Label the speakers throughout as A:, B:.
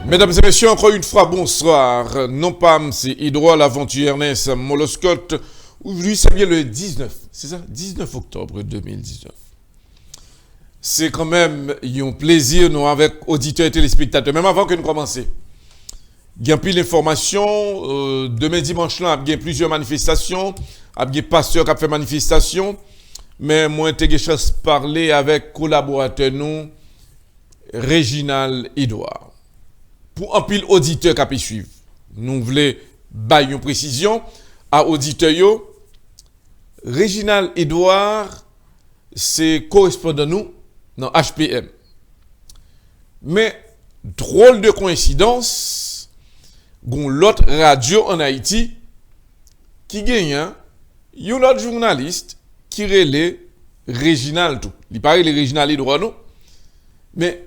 A: Mesdames et messieurs, encore une fois, bonsoir. Non pas, c'est Hydro, l'aventure Ernest Moloscott. Aujourd'hui, c'est bien le 19, c'est ça? 19 octobre 2019. C'est quand même un plaisir, nous, avec auditeurs et téléspectateurs. Même avant que nous commencions, il y a plus d'informations. Demain, dimanche, là, il y a plusieurs manifestations. Il y a des pasteurs qui ont fait manifestation. Mais moi, j'ai chance de parler avec collaborateur, nous, Réginald Edouard. Pour un pile auditeur qui a pu suivre, nous voulons bailler une précision à auditeur. Réginald Edouard, c'est correspondant nous dans HPM. Mais, drôle de coïncidence, gon l'autre radio en Haïti qui gagne un autre journaliste qui relève Réginald tout. Il paraît le Réginald Edouard non. Mais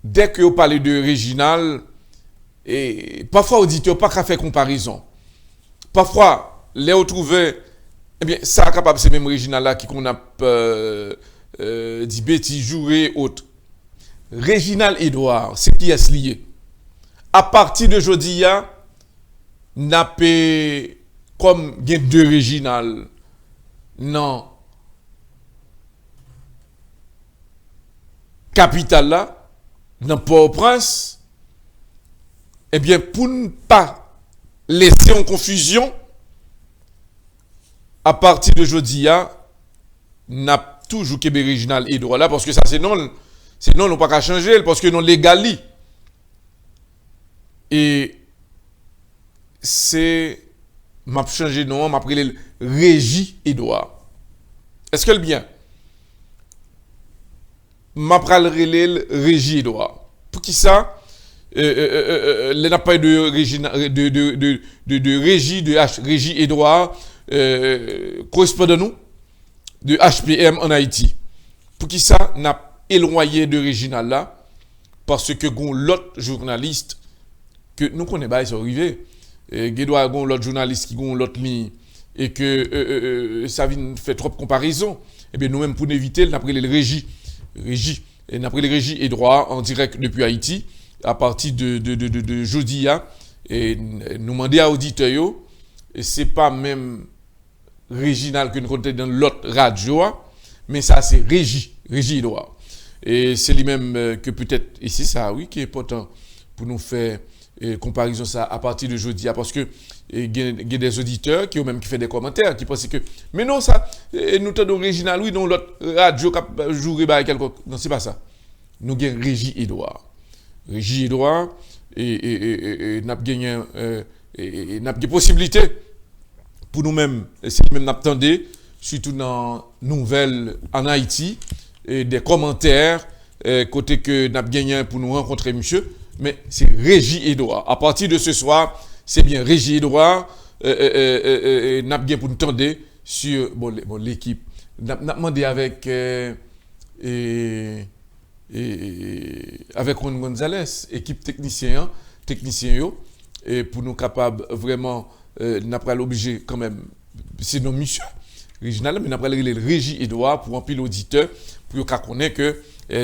A: dès que vous parlez de Réginald, et parfois auditeur pas qu'à faire comparaison. Parfois les retrouver, eh bien ça capable c'est même Réginald là qui qu'on a dit bêtises jouer autre. Réginald Edouard, c'est qui est lié. À partir de jeudi n'a pas comme bien deux Réginald. Non. Capitale là, dans Port-au-Prince, eh bien, pour ne pas laisser en confusion, à partir de jeudi, n'a toujours que Réginald Edouard là, parce que ça, c'est non, on pas qu'à changer, parce que non légali. Et c'est, m'a changé de nom, m'a pris le Régi Edouard. Est-ce que le bien? M'a pris le Régi Edouard. Pour qui ça? Il n'a pas de Régi, Régi Edouard, correspondant nous, de HPM en Haïti. Pour qui ça? N'a éloigné de Réginald là, parce que l'autre journaliste, que nous connaissons pas, ils sont arrivés. Guédois gon l'autre journaliste qui gon l'autre ligne et que ça vient faire trop de comparaison. Et bien nous-mêmes pour éviter, n'a pris le Régi et n'a pris le Régi Edouard en direct depuis Haïti à partir de jeudi et nous demander à auditeurs et c'est pas même Réginald que nous comptons dans l'autre radio mais ça c'est Régi Edouard et c'est lui-même que peut-être et c'est ça oui qui est important pour nous faire comparaison ça à partir de jeudi parce que il y a des auditeurs qui ont même qui fait des commentaires qui pensent que mais non ça nous t'avons Réginald oui dans l'autre radio qui jouer bah quelque non c'est pas ça nous avons Régi Edouard et n'a gagné n'a des possibilités pour nous-mêmes c'est même n'attendez surtout dans nouvelles en Haïti et des commentaires côté que n'a gagné pour nous rencontrer monsieur mais c'est Régi Edouard. À partir de ce soir, c'est bien Régi Edouard. N'a bien pour nous tendre sur l'équipe. N'a demandé avec avec Ron Gonzalez, équipe technicien et pour nous capables vraiment n'a pas l'obligé quand même. C'est non monsieur Réginald, mais n'a pas le Régi Edouard pour un pile auditeur pour qu'on connaisse que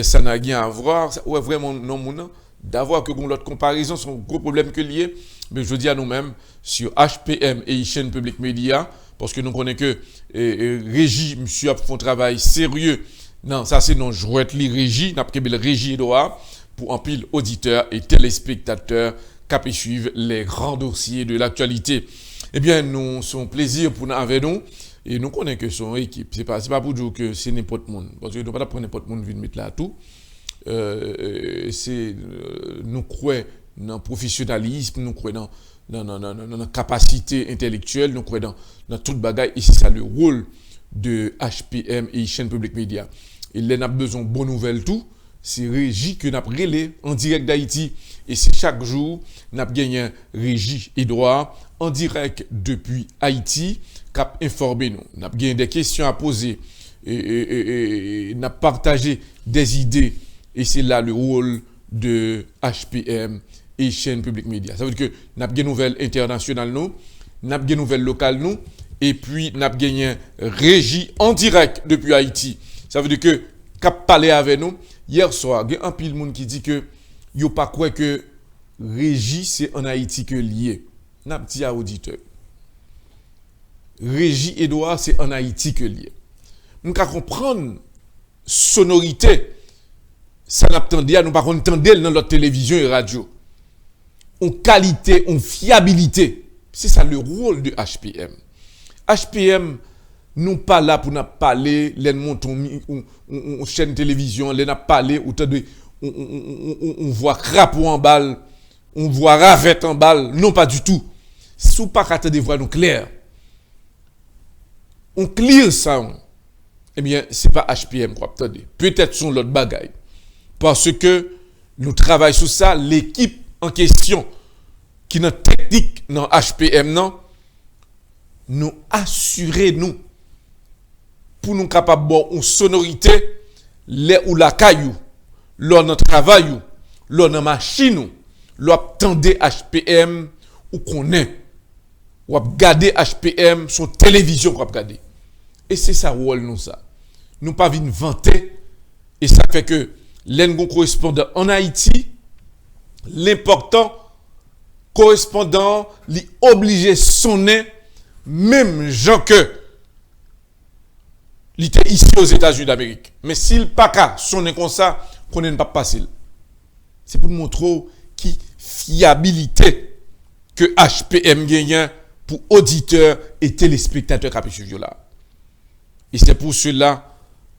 A: ça n'a rien à voir. Ouais vraiment non mon d'avoir que l'autre comparaison sont gros problème que lié mais je dis à nous-mêmes sur HPM et chaîne publique média parce que nous connaissons que Régi monsieur a fait un travail sérieux non ça c'est non jouette li Régi n'a pas le Régi Edouard pour un pile auditeurs et téléspectateurs qui suivent les grands dossiers de l'actualité. Eh bien nous son plaisir pour nous avec nous et nous connaissons que son équipe c'est pas pour dire que c'est n'importe monde parce que nous pas prendre n'importe monde venir mettre là tout c'est nous croyons dans le professionnalisme, nous croyons dans la capacité intellectuelle, nous croyons dans toute bagaille. Ici, c'est le rôle de HPM et chaîne publique média. Et là, nous avons besoin de bonnes nouvelles tout. C'est Régi que nous avons relais en direct d'Haïti. Et c'est chaque jour, nous avons gagné Régi Edouard en direct depuis Haïti, qui a informé nous. Nous avons gagné des questions à poser et nous avons partagé des idées. Et c'est là le rôle de HPM et chaîne publique média. Ça veut dire que nous avons des nouvelles internationales, nous avons des nouvelles locales, nous, et puis nous avons gagné Régi en direct depuis Haïti. Ça veut dire que, cap parler avec nous, hier soir, il y a un pile de monde qui dit que yo pas quoi que régie c'est en Haïti que lié. N'a dit à auditeur. Régie Edouard c'est en Haïti que lié. Nous ka comprendre sonorité ça n'attendait nous pas entendre dans notre télévision et radio. En qualité, en fiabilité. C'est ça le rôle de HPM. HPM nous pas là pour nous parler, les montons on chaîne télévision, les n'a parlé ou on voit crapaud en balle, on voit ravette en balle, non pas du tout. Sous pas qu'à des voix nous claires. On clear ça. Eh bien, c'est pas HPM quoi, attendez. Peut-être son l'autre bagaille. Parce que nous travaillons sur ça, l'équipe en question qui est technique dans HPM non, nous assurer nous pour nous capables bon une sonorité les ou la caillou lors notre travail lors notre machine lors tendez HPM ou connaît ou regarder HPM sur télévision qu'on regarder et c'est ça rôle nous ça nous pas venir vanter et ça fait que l'engon correspondant en Haïti l'important correspondant li obligé sonner même gens que il était ici aux États-Unis d'Amérique. Mais s'il pas qu'à sonner comme ça, qu'on n'est pas passé. C'est pour montrer qui fiabilité que HPM gagne pour auditeurs et téléspectateurs qui suivent là. Et c'est pour cela,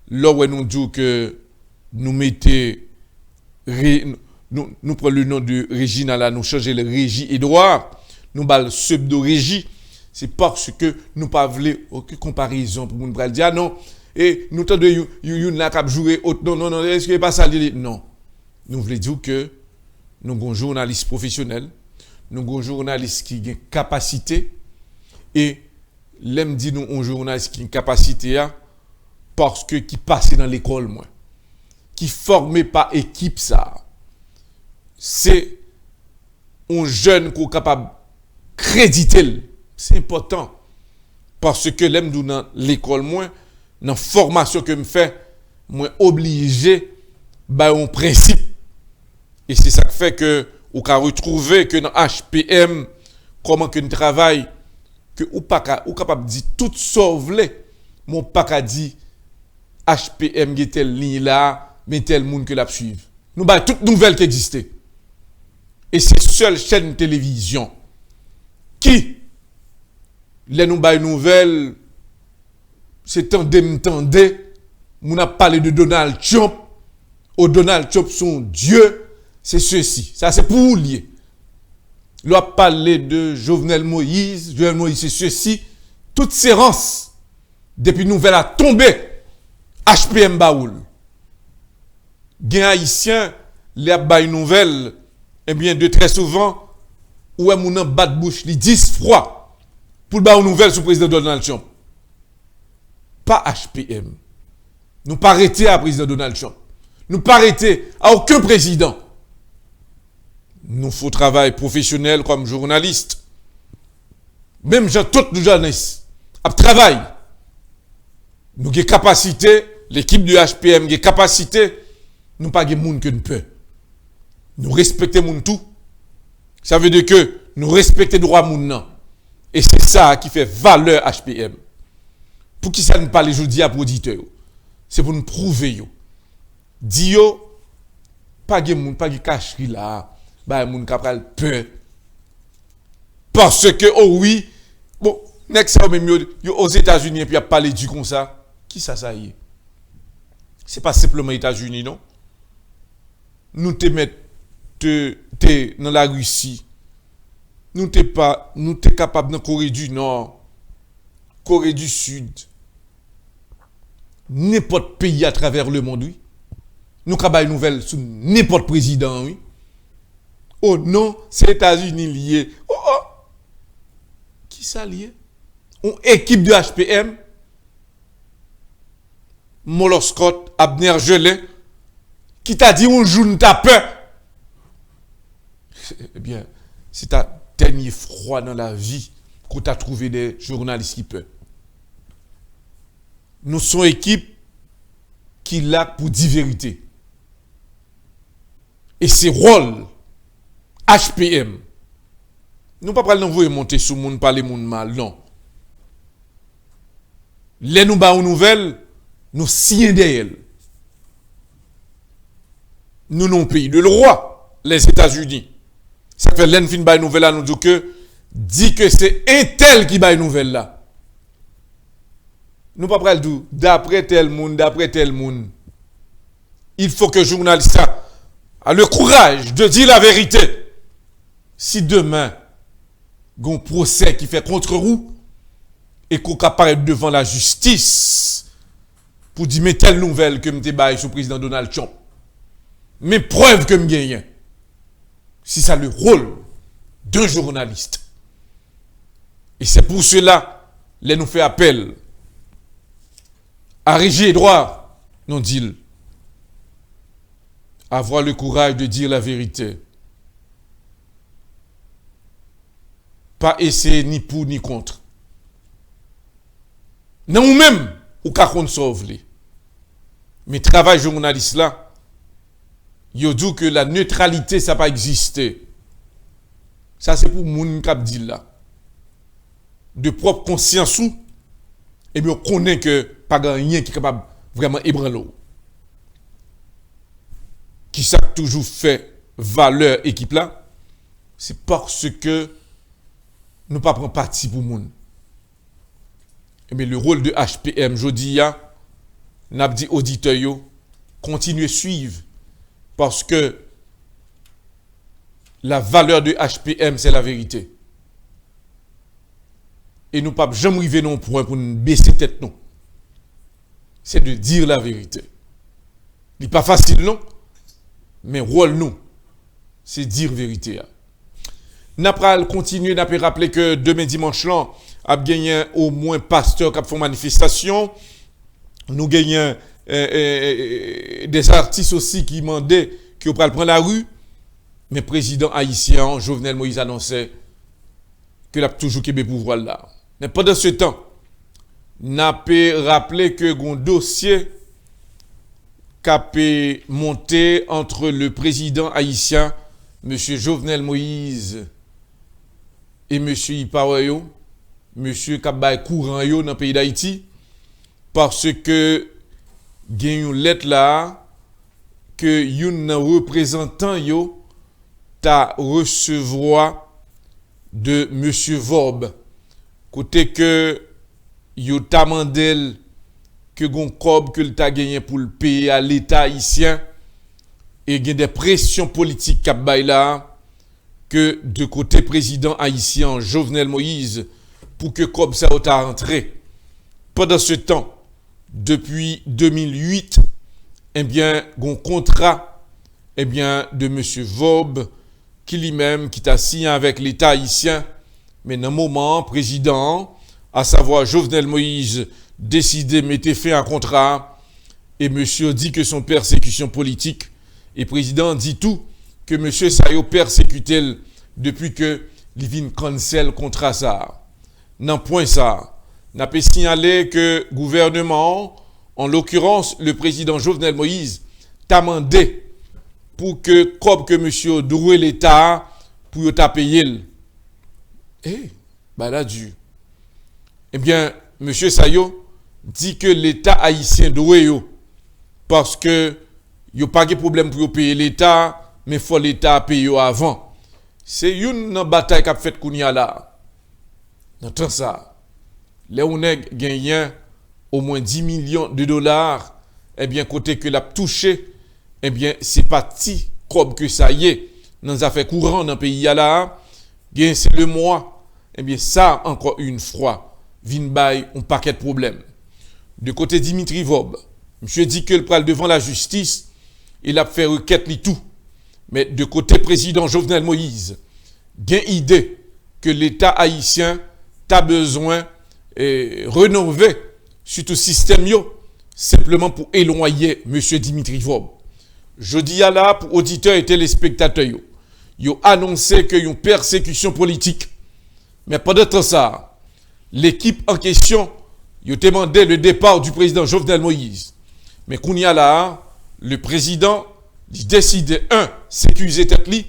A: là où nous disons que nous mettons, nous prenons le nom de Régina là, nous changeons le Régie Edouard, nous bal pseudo Régie. C'est parce que nous pas voulu aucune comparaison pour nous dire non et nous t'en de you n'a qu'à jouer non est-ce que pas ça non nous voulons dire que nous sommes journalistes professionnels nous sommes journalistes qui ont capacité et l'aime dit nous un journaliste qui a une capacité parce que qui passait dans l'école moi qui formé par équipe ça c'est un jeune qui est capable créditer. C'est important parce que l'aime dans l'école moi dans formation que me fait moi obligé bah un principe et c'est ça qui fait que ou ka retrouver que dans HPM comment que nous travaille que ou pas ou capable dire tout sauve mon pas ka dit HPM qui telle ligne là mais tel monde que la suivre nous bah toute nouvelle qui existait et c'est seule chaîne télévision qui les nous bail nouvelles c'est tendez on a parlé de Donald Trump Donald Trump son Dieu c'est ceci ça c'est pour lier il a parlé de Jovenel Moïse c'est ceci toute séance depuis nouvelle a tombé HPM Baoul gen haïtien les bail nouvelle eh bien de très souvent ou mon en bat bouche li 10 fois pour le une nouvelle sur le président Donald Trump. Pas HPM. Nous pas arrêter à président Donald Trump. Nous pas arrêter à aucun président. Nous faut travail professionnel comme journaliste. Même gens toutes nous journalistes à travail. Nous avons capacité, l'équipe du HPM a capacité, nous pas de monde que nous peut. Nous respectons monde tout. Ça veut dire que nous respectons droit monde non. Et c'est ça qui fait valeur HPM. Pour qui ça ne parle aujourd'hui à auditeur. C'est pour nous prouver yo. Dio pas de monde pas de cacherie là, ba monde capable peur. Parce que oh oui, bon, next même yo aux États-Unis puis a parlé du comme ça. Qui ça y est? C'est pas simplement États-Unis non. Nous te mettre te dans la Russie. Nous t'es capable dans Corée du Nord, Corée du Sud, n'importe pays à travers le monde, oui. Nous avons une nouvelle sur n'importe président, oui. Oh non, c'est les États-Unis liés. Oh. Qui ça lié? Une équipe de HPM, Molo Scott, Abner Gelé, qui t'a dit un jour nous t'a peur. Eh bien, c'est ta dernier froid dans la vie qu'on t'a trouvé des journalistes qui peuvent. Nous sommes équipe qui là pour dire vérité. Et c'est rôle HPM. Nous pas parler d'envoyer monter sous monde parler monde mal, non. Les nous ba une nouvelle, nous signons derrière. Nous non pays de roi, les États-Unis. Ça fait l'en fin ba une nouvelle là nous dit que c'est un tel qui ba une nouvelle là. Nous pas parler d'après tel monde, Il faut que journaliste a le courage de dire la vérité. Si demain un procès qui fait contre vous et qu'on apparaît devant la justice pour dire mais telle nouvelle que m'te bail sur le président Donald Trump, mais preuve que me gagne, si ça le rôle d'un journaliste. Et c'est pour cela les nous fait appel à Régis Edouard, non dit avoir le courage de dire la vérité. Pas essayer ni pour ni contre. Non ou même, ou qu'à qu'on sauve les. Mais travail journaliste là, yo dit que la neutralité ça pas existé. Ça c'est pour moun k'ap dit là. De propre conscience ou, et bien on connaît que pas rien qui est capable vraiment ébranler. Qui ça toujours fait valeur équipe là, c'est parce que nous pas prendre parti pour moun. Mais le rôle de HPM jodi ya n'a dit auditeur yo continuez suivre parce que la valeur de HPM c'est la vérité. Et nous pas jamais arriver non point pour nous baisser tête non. C'est de dire la vérité. Il n'est pas facile non, mais rôle nous c'est dire vérité. N'a pas continuer n'a pas rappeler que demain dimanche là a gagné au moins pasteur qui font manifestation. Nous gagnons des artistes aussi qui demandaient qui au prendre la rue, mais président haïtien Jovenel Moïse annonçait que l'a toujours qu'ébé pouvoir là. Mais pendant ce temps, n'a pas rappelé que un dossier qui a monté entre le président haïtien monsieur Jovenel Moïse et monsieur Ipawayo, monsieur Kabay courant yo dans le pays d'Haïti, parce que il y a une lettre là que un représentant yo t'a recevoir de monsieur Vorb, côté que yo t'a mandé que gon cob que le t'a gagné pour le payer à l'état haïtien et il y a des pressions politiques qui bay là que de côté président haïtien Jovenel Moïse pour que comme ça t'a rentré. Pendant ce temps, depuis 2008, eh bien, un contrat eh bien, de M. Vob, qui lui-même, qui t'a signé avec l'État haïtien, mais dans un moment, président, à savoir Jovenel Moïse, décidé, mettait fin à un contrat, et monsieur dit que son persécution politique, et président dit tout, que monsieur Sayo persécuté depuis que l'ivine cancel contrat ça. Dans point ça, n'a pas signalé que le gouvernement, en l'occurrence le président Jovenel Moïse, t'a demandé pour que, comme que monsieur doué l'État, pour t'a payé. Bah là, du. Eh bien, monsieur Sayo dit que l'État haïtien doué yo, parce que yo pas de problème pour payer l'État, mais faut l'État payer avant. C'est une bataille qu'a fait Kounia là. N'entend ça. Les on gagné au moins 10 millions de dollars, eh bien, côté que l'a touché, eh bien, c'est parti comme que ça y est, dans les affaires courantes dans le pays là, c'est le mois, eh bien, ça, encore une fois, vient bail un paquet de problèmes. De côté Dimitri Vob, monsieur dit que le pral devant la justice, il a fait requête li tout. Mais de côté président Jovenel Moïse, gain idée que l'État haïtien a besoin de rénover surtout système yo, simplement pour éloigner monsieur Dimitri Vob. Je dis à là pour auditeurs et téléspectateurs yo annoncé que y a une persécution politique. Mais pendant ça, l'équipe en question yo demandé le départ du président Jovenel Moïse. Mais qu'on y a là, le président il décide sécuriser tête li,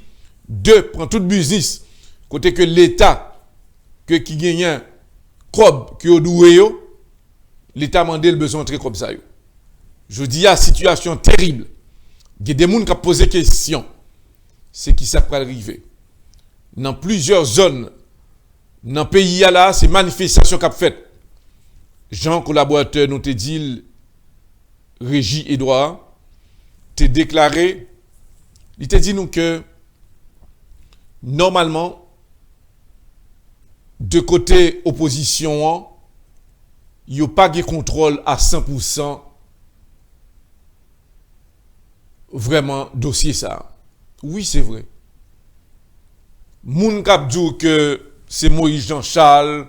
A: deux, prendre tout business, côté que l'État, que qui gagne un cob, qui a doué yo, l'État a demandé le besoin très comme ça yo. Je dis à situation terrible. Il y a des gens qui ont posé question. C'est qui ça peut arriver. Dans plusieurs zones, dans le pays là, c'est manifestation qu'a fait. Jean collaborateur nous te dit Régis Edouard te déclaré, il te dit nous que normalement de côté opposition, il n'y a pas de contrôle à 100% vraiment dossier ça. Oui, c'est vrai. Moun kap djou que c'est Moïse Jean-Charles,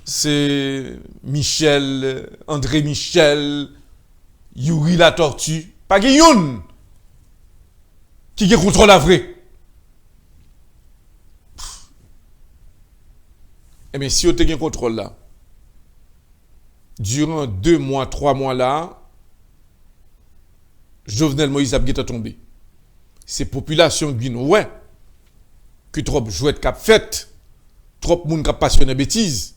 A: c'est Michel, André Michel, Yuri la tortue, pas gen yon qui contrôle la vraie. Eh bien, si vous avez un contrôle là, durant 2 mois, 3 mois là, Jovenel Moïse a bien tombé. C'est population qui ouais que trop jouet cap fait, trop moun cap passionné bêtise.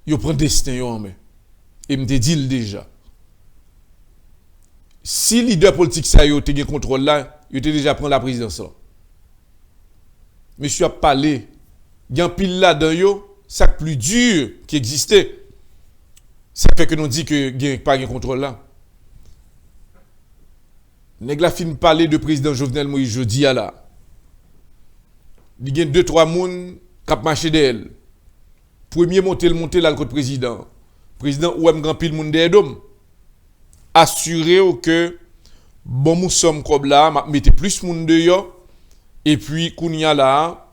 A: Yo prend destin yo en main. Et me dit déjà. Si leader politique ça yo te gen contrôle là, yo te déjà prend la présidence là. Monsieur a parlé, gen pile là dans yo, ça plus dur qui existait. Ça fait que nous dit que gen pas gen contrôle là. Nèg la fin parler de président Jovenel Moïse jeudi à là. Il y a 2-3 moun k'ap marché d'elle. Premier monter là le côté président. Président ou am grand pile moun de dom. Assurer que bon nous sommes comme là, mettez plus moun de yo et puis kounya là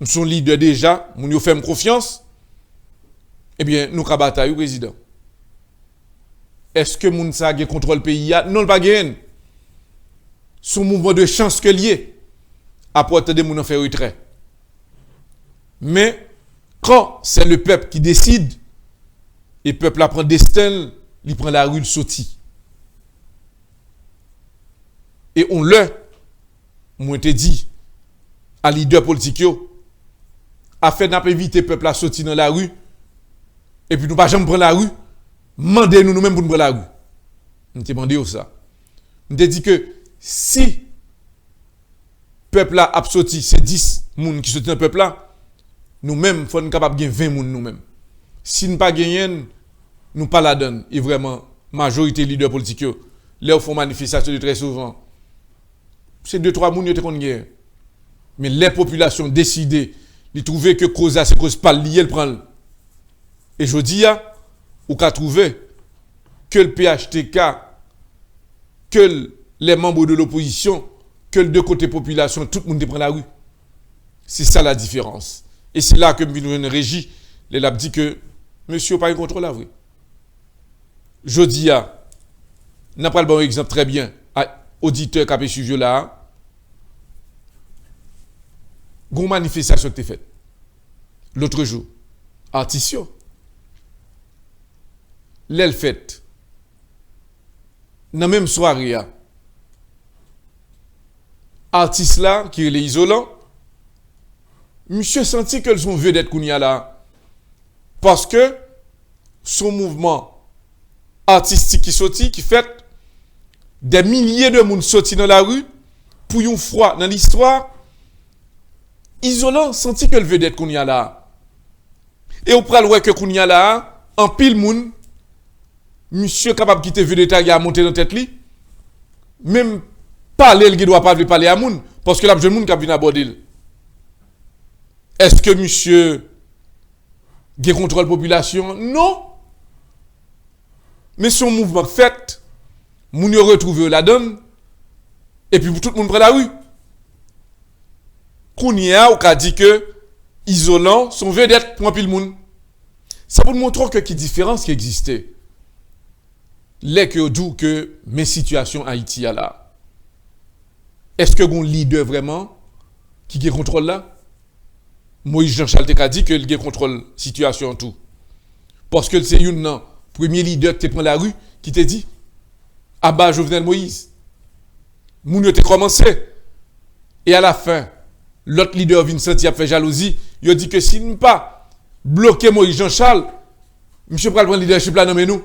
A: nous sommes leader déjà, moun yo fait confiance. Eh bien nous ka bataille président. Est-ce que moun sa gen contrôle pays a? Non, pas gen. Son mouvement de chance que lié. Après de moun en fait retrait. Mais quand c'est le peuple qui décide et le peuple apprend destin, il prend la rue le sorti. Et on le moi te dit à leader politique yo a fait n'a pas éviter peuple à sortir dans la rue et puis nous pas jamais prendre la rue. Mandez nous-mêmes pour nous prendre la rue. Nous te demandé ça. Nous te dit que si peuple là a sorti, c'est 10 personnes qui sortent dans le peuple là, nous-mêmes, il faut être capable de gagner 20 personnes nous-mêmes. Si nous ne pas gagner, nous pas la donne. Et vraiment, majorité leader politique, là, font manifestation très souvent. C'est 2-3 personnes qui ont gagné. Mais les populations décident, ils trouvent que cause à c'est cause pas liée, le prendre. Et je dis, ou qu'a trouvé que le PHTK, que les membres de l'opposition, que le deux côtés population, tout le monde prend la rue. C'est ça la différence. Et c'est là que nous Régis, les l'a dit que monsieur pas un contrôle la vrai. Je dis n'a pas le bon exemple très bien à auditeur qui a suivi là. Une manifestation qui était faite l'autre jour, Artisio. L'elle fait dans la même soirée, artiste là qui est isolant, monsieur senti que son vedette kounya là parce que son mouvement artistique qui sorti qui fait des milliers de monde sorti dans la rue pour une fois dans l'histoire isolant senti que le vedette kounya là et on pral ouais que kounya là en pile monde monsieur capable quitter vedette à monter dans tête li même parler il doit pas parler à moun parce que la jeune monde qui vient aborder. Est-ce que monsieur qui contrôle la population? Non. Mais son mouvement fait, moun yo retrouve la donne et puis tout le monde prend la rue. Kounia ou ka dit que isolant son vedette pour pile monde. C'est pour montrer que qui différence qui existait. Les que d'où que mes situations Haïti a là. Est-ce que un leader vraiment qui contrôle là? Moïse Jean-Charles te a dit que il contrôle situation en tout. Parce que c'est premier leader qui te prend la rue qui te dit abat Jovenel Moïse. Moun yo te commencé. Et à la fin, l'autre leader Vincent a fait jalousie. Il a dit que si nous pas bloquer Moïse Jean-Charles, monsieur pral prendre leadership là, non mais nous.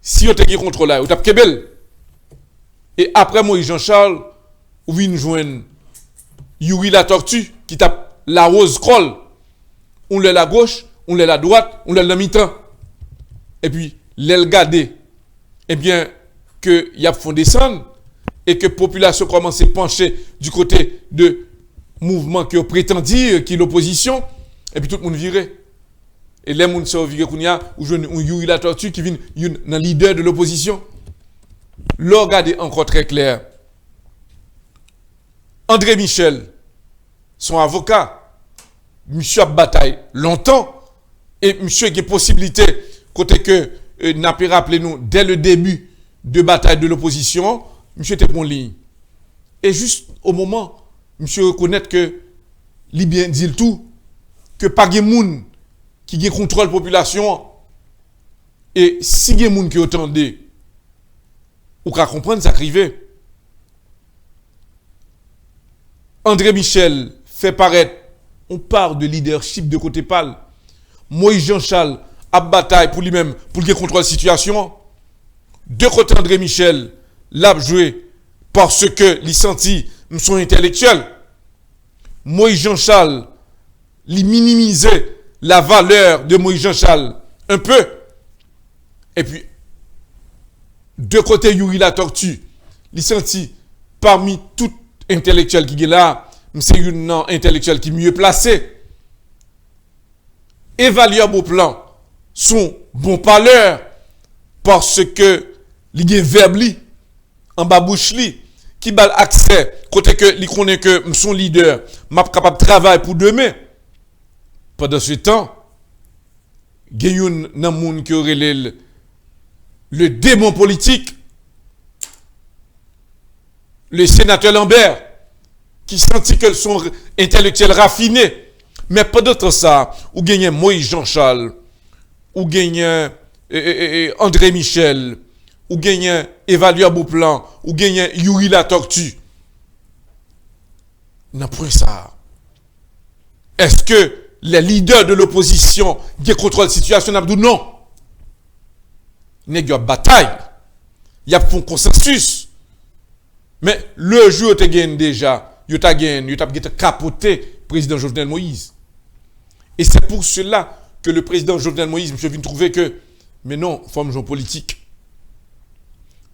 A: Si on te contrôle là, on tape Kebel. Et après Moïse Jean-Charles, on vient joindre Yuri la tortue qui tape la rose croll. On l'a la gauche, on l'a la droite, on l'a la mi-temps. Et puis, l'aile gardé, eh bien, que y a font descendre et que la population commence à pencher du côté de mouvement qui prétend dire qui est l'opposition, et puis tout le monde virait. Et les gens sont virés qu'on y a, ou Yuri la tortue qui vient un leader de l'opposition. Là, regardez encore très clair. André Michel, son avocat, monsieur a bataille longtemps, et monsieur a des possibilités, côté que n'a pas rappelé nous, dès le début de bataille de l'opposition, monsieur était en ligne. Et juste au moment, monsieur reconnaît que, il bien dit le tout, que pas de monde qui contrôle la population, et si il y a des gens qui entendent, ou qu'à comprendre ça arrivé. André Michel fait paraître, on parle de leadership de côté pâle. Moïse Jean-Charles a bataille pour lui-même, pour qu'il contrôle la situation. De côté André Michel, l'a joué parce que les sentis sont intellectuels. Moïse Jean-Charles, il minimisait la valeur de Moïse Jean-Charles un peu. Et puis, de côté Yuri la tortue, il sentit parmi tout intellectuel qui est là, c'est une intellectuel qui est mieux placé. Évaluer au plan son bon parleur parce que il y a un verbe en bas bouche qui a accès côté que il connaît que son leader m'a capable de travailler pour demain. Pendant ce temps, il y a un monde qui aurait le démon politique, le sénateur Lambert, qui sentit que son intellectuel raffiné. Mais pendant ça, ou gagne Moïse Jean-Charles, ou gagne André Michel, ou gagne Évaluer Beauplan, ou gagne Yuri la tortue. N'a pas ça. Est-ce que les leaders de l'opposition qui contrôlent la situation n'a pas dit non? Il y a une bataille. Il y a un consensus. Mais le jour où tu gagnes déjà, tu as capoté le président Jovenel Moïse. Et c'est pour cela que le président Jovenel Moïse, je viens trouver que, mais non, forme géopolitique.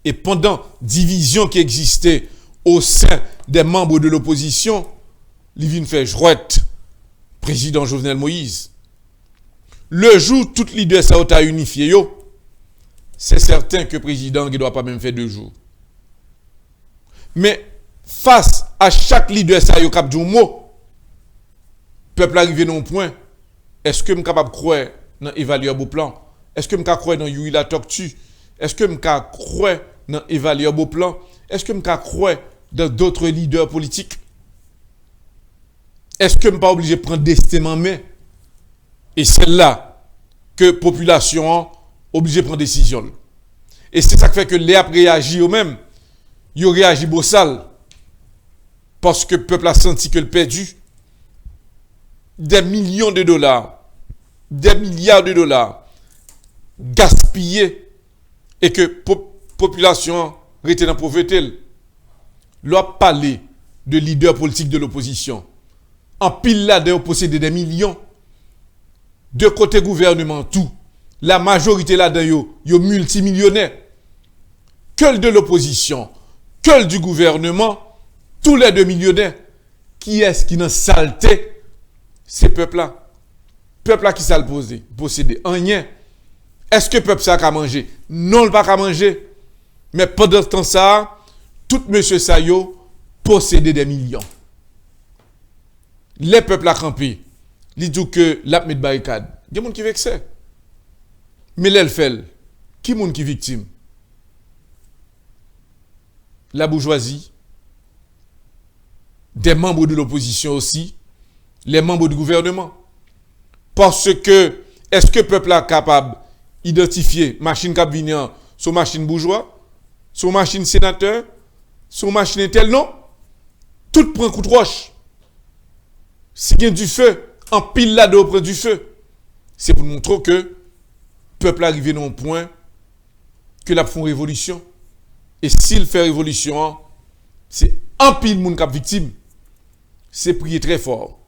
A: Et pendant division qui existait au sein des membres de l'opposition, il vient faire jouette, président Jovenel Moïse. Le jour où tout leader ça a unifié, c'est certain que le président ne doit pas même faire 2 jours. Mais face à chaque leader ça yo cap du mot, peuple arrivé dans un point, est-ce que je suis capable de croire dans Évaluer Beauplan? Est-ce que je suis capable de croire dans Yuri la tortue? Est-ce que je suis capable de croire dans Évaluer Beauplan? Est-ce que je suis capable de croire dans d'autres leaders politiques? Est-ce que je ne suis pas obligé de prendre destin en main? Et c'est là que la population est obligée de prendre décision. Et c'est ça qui fait que les après réagi eux-mêmes. Ils ont réagi bossal. Parce que le peuple a senti que le perdu des millions de dollars, des milliards de dollars gaspillés et que la population était dans la pauvreté. Leur parler de leaders politiques de l'opposition. En pile là, ils possédent des millions. De côté gouvernement, tout. La majorité là-dedans, ils multimillionnaires. Que de l'opposition, que du gouvernement, tous les 2 millionnaires. Qui est-ce qui n'a saleté ces peuples-là? Peuple-là qui s'est possédé rien. Est-ce que le peuple ça a manger? Non, il n'a pas à manger. Mais pendant ce temps ça, tout monsieur Sayo possédait des millions. Les peuples à camper, ils disent que l'a mis de barricade. Il y a des gens qui vexent. Mais l'elle fait, qui est le qui est victime? La bourgeoisie, des membres de l'opposition aussi, les membres du gouvernement. Parce que, est-ce que le peuple est capable d'identifier machine cabinière sur machine bourgeois, sur machine sénateur, Son machine est tel non, tout prend coup de roche. Si il y a du feu, en pile là-dedans prend du feu. C'est pour montrer que le peuple arrivé à un point que la font révolution. Et s'il fait révolution, c'est un pile monde qui est victime. C'est prier très fort.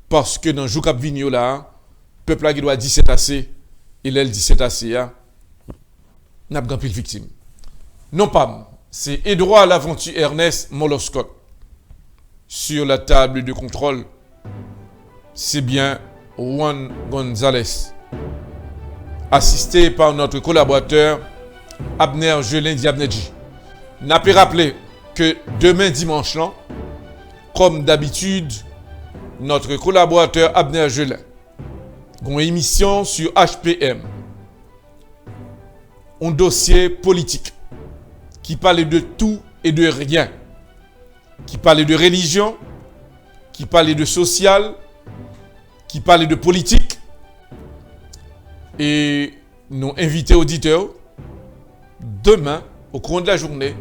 A: Parce que dans le jour qui vient là, le peuple qui doit 17 assez, et l'aile 17 assez, n'a pas pile victime. Non pas, c'est Edouard Laventure Ernest Moloscott. Sur la table de contrôle, c'est bien Juan González, assisté par notre collaborateur Abner Jelin Diabnedji. N'a pas rappelé que demain dimanche, là, comme d'habitude, notre collaborateur Abner Jelin a une émission sur HPM, un dossier politique qui parle de tout et de rien, qui parle de religion, qui parle de social, qui parle de politique. Et nous invitons auditeurs demain, au cours de la journée,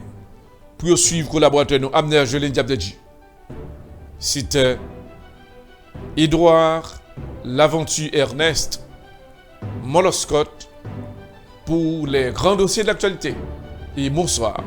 A: pour suivre collaborateur nous Abner Jelin Diabnedji. C'était Edouard Laventure Ernest Moloscott pour les grands dossiers de l'actualité. Et bonsoir.